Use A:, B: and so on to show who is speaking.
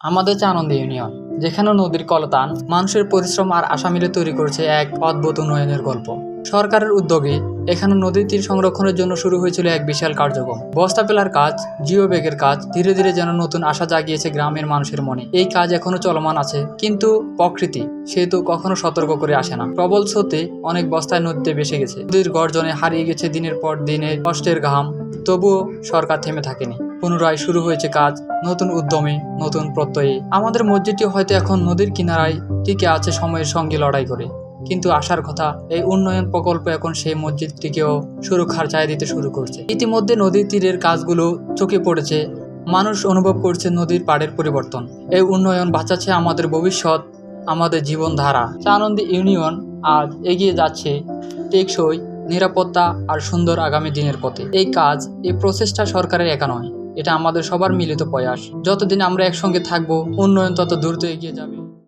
A: আমাদের চানন্দী ইউনিয়ন, যেখানে নদীর কলতান মানুষের পরিশ্রম আর আশা মিলে তৈরি করেছে এক অদ্ভুত উন্নয়নের গল্প। সরকারের উদ্যোগে এখানে নদীর তীর সংরক্ষণের জন্য শুরু হয়েছিল এক বিশাল কার্যক্রম। বস্তা পেলার কাজ, জিও ব্যাগের কাজ ধীরে ধীরে যেন নতুন আশা জাগিয়েছে গ্রামের মানুষের মনে। এই কাজ এখনো চলমান আছে, কিন্তু প্রকৃতি সে তো কখনো সতর্ক করে আসে না। প্রবল স্রোতে অনেক বস্তায় নদীতে ভেসে গেছে, নদীর গর্জনে হারিয়ে গেছে দিনের পর দিনের কষ্টের ঘাম। তবুও সরকার থেমে থাকেনি। পুনরায় শুরু হয়েছে কাজ, নতুন উদ্যমে, নতুন প্রত্যয়ে। আমাদের মসজিদটি হয়তো এখন নদীর কিনারায় টিকে আছে সময়ের সঙ্গে লড়াই করে, কিন্তু আশার কথা, এই উন্নয়ন প্রকল্প এখন সেই মসজিদটিকেও সুরক্ষার ছায়া দিতে শুরু করছে। ইতিমধ্যে নদীর তীরের কাজগুলো চোখে পড়েছে, মানুষ অনুভব করছে নদীর পাড়ের পরিবর্তন। এই উন্নয়ন বাঁচাচ্ছে আমাদের ভবিষ্যৎ, আমাদের জীবনধারা। চানন্দী ইউনিয়ন আজ এগিয়ে যাচ্ছে টেকসই, নিরাপত্তা আর সুন্দর আগামী দিনের পথে। এই কাজ, এই প্রচেষ্টা সরকারের একা নয়, এটা আমাদের সবার মিলিত প্রয়াস। যতদিন আমরা একসঙ্গে থাকবো, উন্নয়ন তত দ্রুত এগিয়ে যাবে।